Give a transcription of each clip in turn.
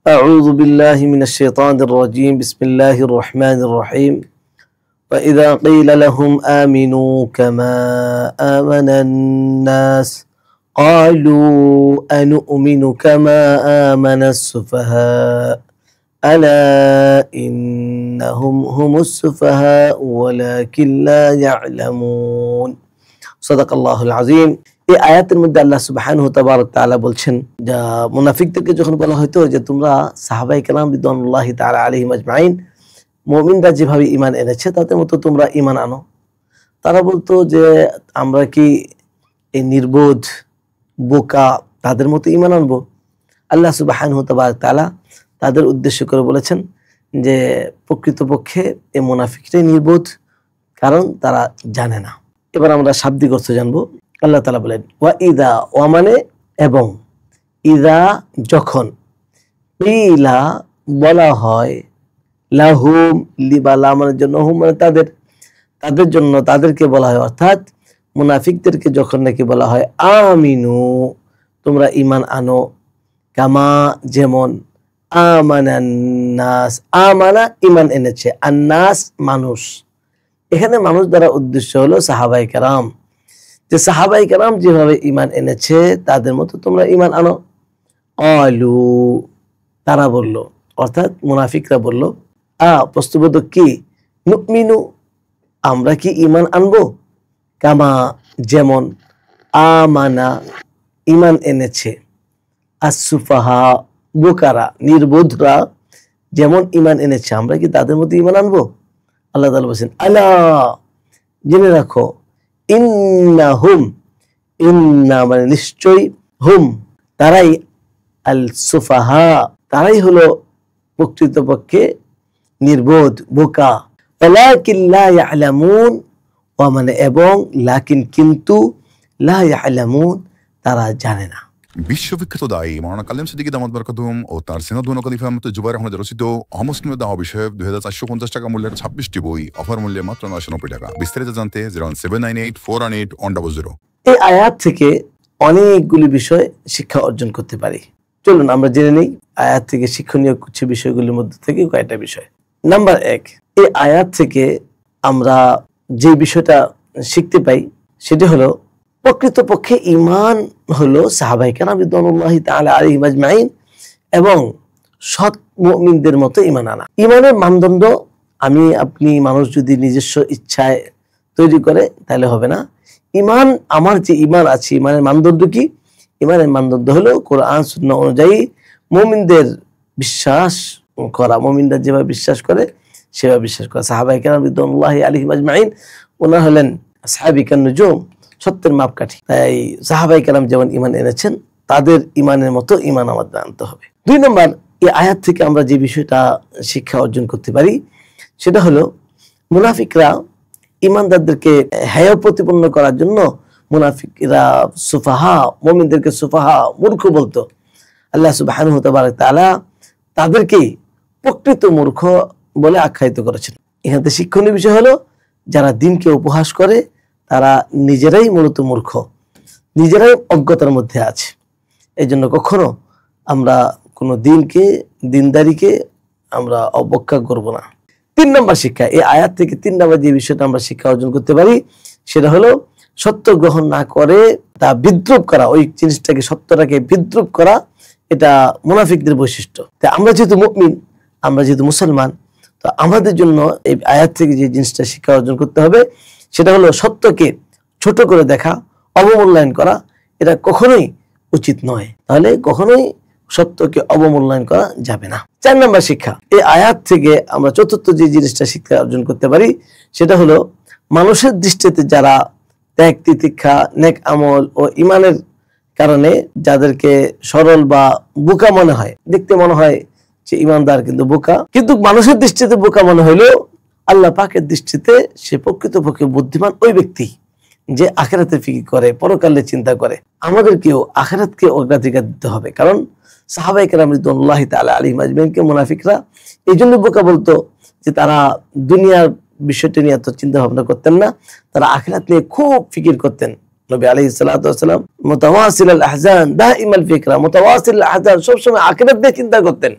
أعوذ بالله من الشيطان الرجيم بسم الله الرحمن الرحيم وإذا قيل لهم آمنوا كما آمن الناس قالوا أنؤمن كما آمن السفهاء ألا إنهم هم السفهاء ولكن لا يعلمون صدق الله العظيم। এই আয়াতের মধ্যে আল্লাহ সুবহানাহু তাবারক তাআলা বলছেন, যা মুনাফিকদেরকে যখন বলা হয়তো যে তোমরা সাহাবায়ে কেরাম রিদওয়ানুল্লাহি তাআলা আলাইহিম আজমাইন মুমিনরা যেভাবে ঈমান এনেছে তাদের মতো তোমরা ঈমান আনো। তারা বলতো যে আমরা কি এই নির্বোধ বোকা তাদের মতো ঈমান আনবো? আল্লাহ সুবহানাহু তাবারক তাআলা তাদের উদ্দেশ্য করে বলেছেন যে প্রকৃতপক্ষে এই মুনাফিকরাই নির্বোধ, কারণ তারা জানে না। এবার আমরা শাব্দিক অর্থ জানবো। আল্লাহ তাআলা বলেন ওয়া ইদা, ওয়া মানে এবং, ইদা যখন, কিলা বলা হয়, লাহুম লিবালা মানে জন্য, হুম মানে তাদের, তাদের জন্য তাদেরকে বলা হয়, অর্থাৎ মুনাফিকদেরকে যখন নাকি বলা হয় আমিনু তোমরা ঈমান আনো, কামা যেমন, আমানান নাস, আমানা ঈমান এনেছে, আন্নাস মানুষ, এখানে মানুষ দ্বারা উদ্দেশ্য হলো সাহাবায়ে কেরাম, যে সাহাবায়ে কেরাম যেভাবে ঈমান এনেছে তাদের মতো তোমরা ঈমান আনো। ক্বালু তারা বলল, অর্থাৎ মুনাফিকরা বলল, প্রশ্নবোধক কি, নুমিনু আমরা কি ঈমান আনবো, কামা যেমন, আমানা ঈমান এনেছে, আসুফাহা বোকারা নির্বোধরা যেমন ঈমান এনেছে আমরা কি তাদের মতো ঈমান আনবো? আল্লাহ তাআলা বলেন আলা জেনে রাখো, ইন্নাহুম, ইন্না মানে নিশ্চয়, হুম তারাই, আল সুফাহা তারাই হলো প্রকৃতপক্ষে নির্বোধ বোকা, ওয়ালাকিন লা ইয়ালামুন, ওয়া মানে এবং, লাকিন কিন্তু, লা ইয়ালামুন তারা জানে না। বিশ্ববিখ্যাত দায়ী মাওলানা কালেম সিদ্দিকী দামাত বরকাতুহুম ও তার সিনাদ ওয়া খলিফা মুফতি জুবাইর আহমদ রচিত অমুসলিমের দাওয়া বিষয়ক 2450 টাকা মূল্যের 26টি বই অফার মূল্যে মাত্র 990 টাকা। বিস্তারিত জানতে 01798418100। এই আয়াত থেকে অনেকগুলি বিষয় শিক্ষা অর্জন করতে পারি। চলুন আমরা জেনে নিই আয়াত থেকে শিক্ষণীয় কিছু বিষয়গুলির মধ্যে থেকে কয়েকটা বিষয়। নাম্বার 1, এই আয়াত থেকে আমরা যে বিষয়টা শিখতে পাই সেটি হলো প্রকৃতপক্ষে ঈমান হলো সাহাবায়ে কেরাম রিদওয়ানুল্লাহি তাআলা আলাইহিম আজমাইন এবং সৎ মুমিনদের মতো ঈমান আনা। ঈমানের মানদণ্ড আমি আপনি মানুষ যদি নিজস্ব ইচ্ছায় তৈরি করে তাহলে হবে না। ঈমান, আমার যে ঈমান আছে, ঈমানের মানদণ্ড কি? ঈমানের মানদণ্ড হলো কোরআন সুন্নাহ অনুযায়ী মুমিনদের বিশ্বাস করা, মুমিনরা যেভাবে বিশ্বাস করে সেভাবে বিশ্বাস করা। সাহাবায়ে কেরাম রিদওয়ানুল্লাহি আলাইহিম আজমাইন ওনারা হলেন আসহাবিকান নুজুম, সত্যের মাপকাঠি। তাই সাহাবায়ে কেরাম যেমন ঈমান এনেছেন তাদের ঈমানের মতো ঈমান আমাদের আনতে হবে। 2 নম্বর, এই আয়াত থেকে আমরা যে বিষয়টা শিক্ষা অর্জন করতে পারি সেটা হলো মুনাফিকরা ঈমানদারদেরকে হেয় প্রতিপন্ন করার জন্য মুনাফিকরা সুফাহা, মুমিনদেরকে সুফাহা মূর্খ বলতো। আল্লাহ সুবহানাহু তাবারক তাআলা তাদেরকে প্রকৃত মূর্খ বলে আখ্যায়িত করেছেন। এখানে শিক্ষণীয় বিষয় হলো যারা দ্বীনকে উপহাস করে তারা নিজেরাই মূলত মূর্খ, নিজেরাই অজ্ঞতার মধ্যে আছে। এই জন্য কখনো আমরা কোনো দিনকে, দিনদারিকে আমরা অবজ্ঞা করব না। 3 নম্বর শিক্ষা, এই আয়াত থেকে 3 নম্বর যে বিষয়টা আমরা শিক্ষা অর্জন করতে পারি সেটা হলো সত্য গ্রহণ না করে তা বিদ্রুপ করা, ওই জিনিসটাকে, সত্যটাকে বিদ্রুপ করা, এটা মুনাফিকদের বৈশিষ্ট্য। তাই আমরা যেহেতু মুমিন, আমরা যেহেতু মুসলমান, তো আমাদের জন্য এই আয়াত থেকে যে জিনিসটা শিক্ষা অর্জন করতে হবে সেটা হলো সত্যকে ছোট করে দেখা, অবমূল্যায়ন করা, এটা কখনোই উচিত নয়। তাহলে কখনোই সত্যকে অবমূল্যায়ন করা যাবে না। 4 নম্বর শিক্ষা, এই আয়াত থেকে আমরা চতুর্থ যে জিনিসটা শিক্ষা অর্জন করতে পারি সেটা হলো মানুষের দৃষ্টিতে যারা ত্যাগ তিতিক্ষা, নেক আমল ও ঈমানের কারণে যাদেরকে সরল বা বোকা মনে হয়, দেখতে মনে হয় যে ঈমানদার কিন্তু বোকা, কিন্তু মানুষের দৃষ্টিতে বোকা মনে হইলেও আল্লাহ পাকের দৃষ্টিতে সে প্রকৃতপক্ষে বুদ্ধিমান ওই ব্যক্তি যে আখিরাতের ফিকির করে, পরকালের চিন্তা করে। আমাদেরকেও আখিরাতকে অগ্রাধিকার দিতে হবে, কারণ সাহাবায়ে কেরাম রিদওয়ানুল্লাহি তাআলা আলাইহিম আজমাইনকে মুনাফিকরা এই জন্য বোকা বলতো যে তারা দুনিয়ার বিষয়টি নিয়ে এত চিন্তা ভাবনা করতেন না, তারা আখিরাত নিয়ে খুব ফিকির করতেন। নবী আলাইহিস সালাতু ওয়াস সালাম মুতাওয়াসিল আল আহজান দাইমাল ফিকরা, মুতাওয়াসিল আল আহজান সব সময় আখিরাত নিয়ে চিন্তা করতেন।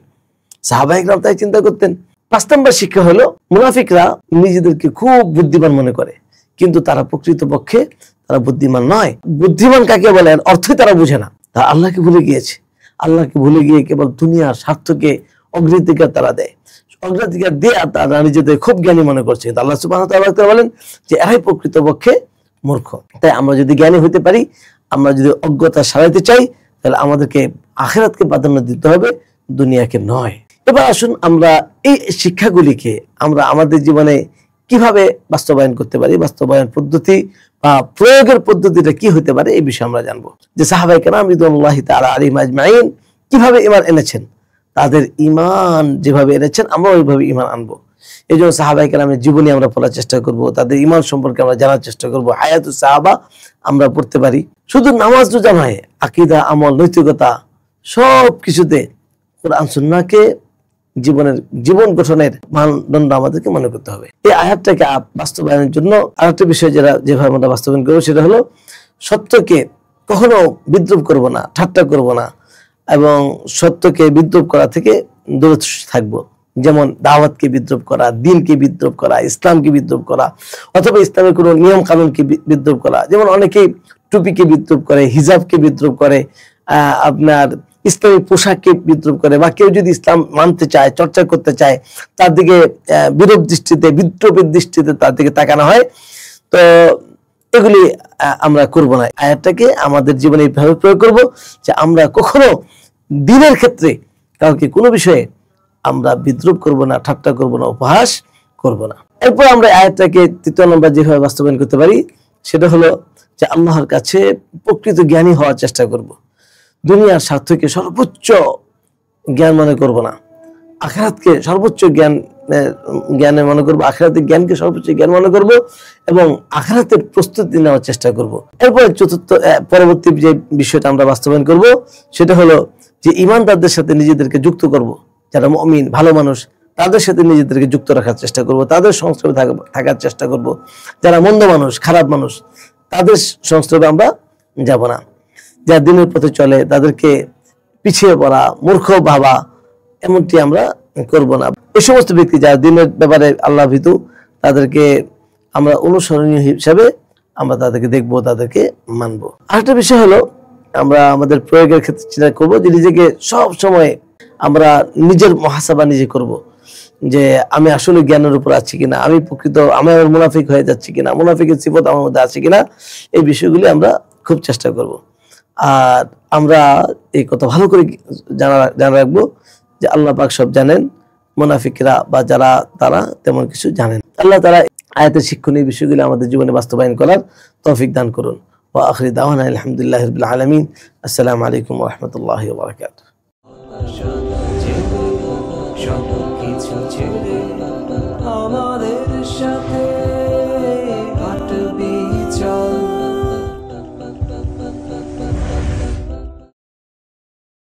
সাহাবায়ে কেরাম তাই চিন্তা করতেন। 5 নম্বর শিক্ষা হলো মুনাফিকরা নিজেদেরকে খুব বুদ্ধিমান মনে করে, কিন্তু তারা প্রকৃতপক্ষে তারা বুদ্ধিমান নয়। বুদ্ধিমান কাকে বলেন অর্থই তারা বুঝে না। তারা আল্লাহকে ভুলে গিয়েছে। আল্লাহকে ভুলে গিয়ে কেবল দুনিয়ার স্বার্থকে অগ্রাধিকার তারা দেয়। অগ্রাধিকার দিয়ে তারা নিজেদের খুব জ্ঞানী মনে করছে। আল্লাহ সুবহানাহু ওয়া তাআলা বলেন যে এরাই প্রকৃতপক্ষে মূর্খ। তাই আমরা যদি জ্ঞানী হতে পারি, আমরা যদি অজ্ঞতা সারাইতে চাই, তাহলে আমাদেরকে আখিরাতকে প্রাধান্য দিতে হবে, দুনিয়াকে নয়। এবার আসুন আমরা এই শিক্ষাগুলিকে আমরা আমাদের জীবনে কিভাবে বাস্তবায়ন করতে পারি, বাস্তবায়ন পদ্ধতি বা প্রয়োগের পদ্ধতিটা কি হতে পারে এই বিষয়ে আমরা জানবো। যে সাহাবায়ে কেরাম রিদওয়ানুল্লাহি তাআলা আলাইহিম আজমাইন কিভাবে ঈমান এনেছেন, তাদের ঈমান যেভাবে এনেছেন আমরা ওইভাবে ঈমান আনবো। এই জন্য সাহাবায়ে কেরামের জীবনী আমরা পড়ার চেষ্টা করব, তাদের ঈমান সম্পর্কে আমরা জানার চেষ্টা করব। হায়াতুস সাহাবা আমরা পড়তে পারি। শুধু নামাজ রোজা নয়, আকীদা, আমল, নৈতিকতা সব কিছুতে কোরআন সুন্নাহকে জীবন গঠনের মানদণ্ড আমাদেরকে মনে করতে হবে। এই আয়াতটাকে বাস্তবায়নের জন্য আরেকটা বিষয় যেভাবে আমরা বাস্তবায়ন করবো সেটা হলো সত্যকে কখনো বিদ্রুপ করব না, ঠাট্টা করব না, এবং সত্যকে বিদ্রুপ করা থেকে দূরে থাকবো। যেমন দাওয়াতকে বিদ্রুপ করা, দিনকে বিদ্রুপ করা, ইসলামকে বিদ্রুপ করা, অথবা ইসলামের কোনো নিয়ম কানুনকে বিদ্রুপ করা। যেমন অনেকেই টুপিকে বিদ্রুপ করে, হিজাবকে বিদ্রুপ করে, আপনার ইসলামী পোশাককে বিদ্রুপ করে, বা কেউ যদি ইসলাম মানতে চায়, চর্চা করতে চায়, তার দিকে বিরূপ দৃষ্টিতে, বিদ্রুপের দৃষ্টিতে তার দিকে তাকানো হয়। তো এগুলি আমরা করব না। আয়াতটাকে আমাদের জীবনে এইভাবে প্রয়োগ করব যে আমরা কখনো দিনের ক্ষেত্রে কাউকে কোনো বিষয়ে আমরা বিদ্রুপ করব না, ঠাট্টা করব না, উপহাস করব না। এরপর আমরা আয়াতটাকে 3 নম্বর যেভাবে বাস্তবায়ন করতে পারি সেটা হলো যে আল্লাহর কাছে প্রকৃত জ্ঞানী হওয়ার চেষ্টা করব। দুনিয়ার স্বার্থকে সর্বোচ্চ জ্ঞান মনে করব না, আখিরাতকে সর্বোচ্চ জ্ঞানে মনে করব, আখিরাতের জ্ঞানকে সর্বোচ্চ জ্ঞান মনে করব এবং আখিরাতের প্রস্তুতি নেওয়ার চেষ্টা করব। এরপরে পরবর্তী যে বিষয়টা আমরা বাস্তবায়ন করব সেটা হলো যে ঈমানদারদের সাথে নিজেদেরকে যুক্ত করব। যারা মুমিন, ভালো মানুষ, তাদের সাথে নিজেদেরকে যুক্ত রাখার চেষ্টা করব, তাদের সংস্রবে থাকার চেষ্টা করব। যারা মন্দ মানুষ, খারাপ মানুষ, তাদের সংস্রবে আমরা যাব না। যারা দিনের পথে চলে তাদেরকে পিছিয়ে পড়া, মূর্খ ভাবা, এমনটি আমরা করব না। এই সমস্ত ব্যক্তি যারা দিনের ব্যাপারে আল্লাহ ভীতু, তাদেরকে আমরা অনুসরণীয় হিসাবে আমরা তাদেরকে দেখব, তাদেরকে মানব। আরেকটা বিষয় হলো আমরা আমাদের প্রয়োগের ক্ষেত্রে চিন্তা করব যে নিজেকে সব সময় আমরা নিজের মুহাসাবা নিজে করব, যে আমি আসলে জ্ঞানের উপর আছি কিনা, আমি আমার মুনাফিক হয়ে যাচ্ছি কিনা, মুনাফিকের সিফত আমার মধ্যে আছে কিনা, এই বিষয়গুলি আমরা খুব চেষ্টা করব। আর আমরা এই কথা ভালো করে জানা রাখবো যে আল্লাহ পাক সব জানেন, মুনাফিকরা বা যারা তারা তেমন কিছু জানেন। আল্লাহ তাআলা আয়াতের শিক্ষণীয় বিষয়গুলি আমাদের জীবনে বাস্তবায়ন করার তৌফিক দান করুন। ওয়া আখিরু দাওয়ানা আলহামদুলিল্লাহি রাব্বিল আলামিন। আসসালামু আলাইকুম ওয়া রাহমাতুল্লাহি ওয়া বারাকাতুহু। আমাদের সাথে